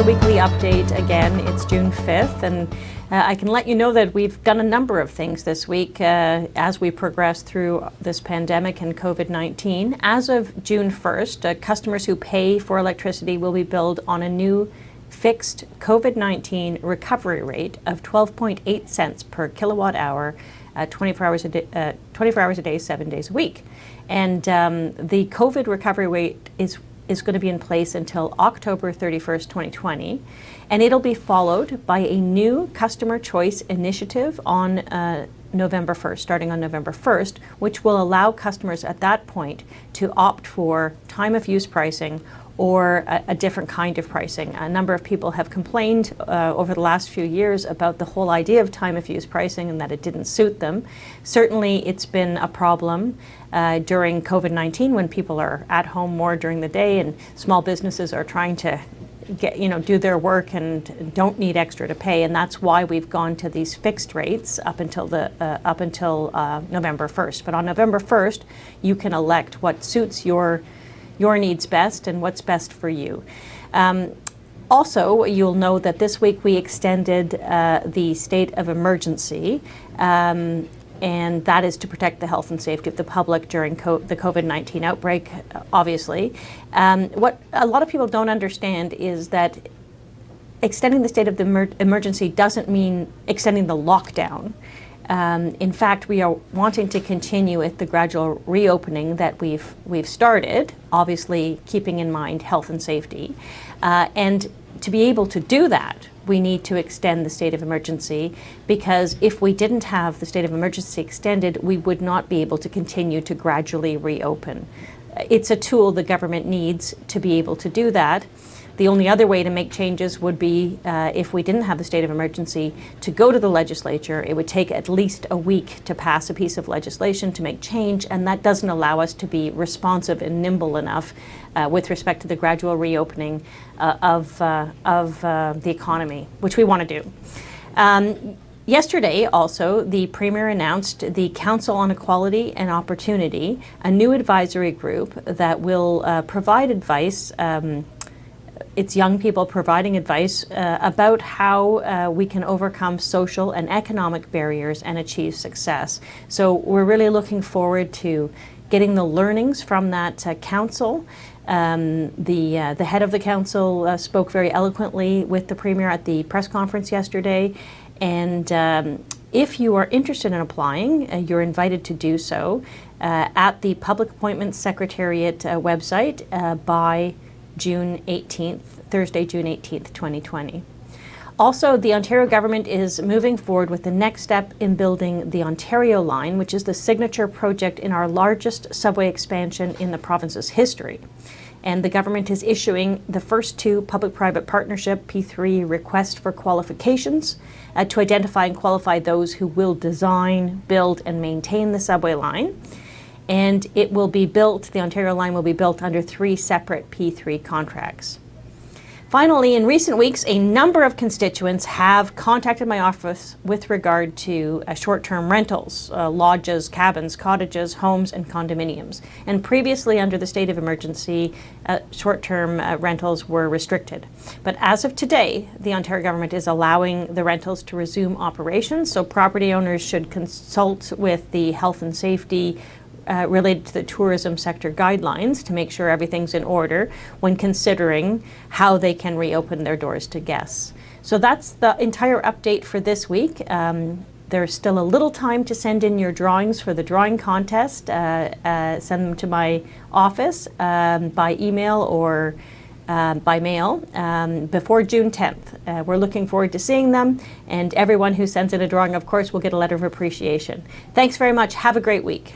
weekly update again. It's June 5th, and I can let you know that we've done a number of things this week as we progress through this pandemic and COVID-19. As of June 1st, customers who pay for electricity will be billed on a new fixed COVID-19 recovery rate of 12.8 cents per kilowatt hour, 24 hours a day, 7 days a week. And the COVID recovery rate is going to be in place until October 31st, 2020, and it'll be followed by a new customer choice initiative on November 1st, starting on November 1st, which will allow customers at that point to opt for time of use pricing or a different kind of pricing. A number of people have complained over the last few years about the whole idea of time of use pricing and that it didn't suit them. Certainly it's been a problem during COVID-19 when people are at home more during the day and small businesses are trying to do their work and don't need extra to pay, and that's why we've gone to these fixed rates up until November 1st. But on November 1st, you can elect what suits your needs best and what's best for you. Also, you'll know that this week we extended the state of emergency, and that is to protect the health and safety of the public during the COVID-19 outbreak, obviously. What a lot of people don't understand is that extending the state of the emergency doesn't mean extending the lockdown. In fact, we are wanting to continue with the gradual reopening that we've started, obviously keeping in mind health and safety. And to be able to do that, we need to extend the state of emergency, because if we didn't have the state of emergency extended, we would not be able to continue to gradually reopen. It's a tool the government needs to be able to do that. The only other way to make changes would be, if we didn't have the state of emergency, to go to the legislature. It would take at least a week to pass a piece of legislation to make change, and that doesn't allow us to be responsive and nimble enough with respect to the gradual reopening of the economy, which we want to do. Yesterday, also, the Premier announced the Council on Equality and Opportunity, a new advisory group that will provide advice. It's young people providing advice about how we can overcome social and economic barriers and achieve success. So we're really looking forward to getting the learnings from that council. The head of the council spoke very eloquently with the Premier at the press conference yesterday. And if you are interested in applying, you're invited to do so at the Public Appointments Secretariat website by June 18th, Thursday, June 18th, 2020. Also, the Ontario government is moving forward with the next step in building the Ontario Line, which is the signature project in our largest subway expansion in the province's history. And the government is issuing the first two public-private partnership P3 requests for qualifications to identify and qualify those who will design, build, and maintain the subway line. And it will be built, the Ontario Line will be built under 3 separate P3 contracts. Finally, in recent weeks, a number of constituents have contacted my office with regard to short-term rentals, lodges, cabins, cottages, homes, and condominiums. And previously, under the state of emergency, short-term rentals were restricted. But as of today, the Ontario government is allowing the rentals to resume operations, so property owners should consult with the health and safety related to the tourism sector guidelines to make sure everything's in order when considering how they can reopen their doors to guests. So that's the entire update for this week. There's still a little time to send in your drawings for the drawing contest. Send them to my office by email or by mail before June 10th. We're looking forward to seeing them, and everyone who sends in a drawing, of course, will get a letter of appreciation. Thanks very much. Have a great week.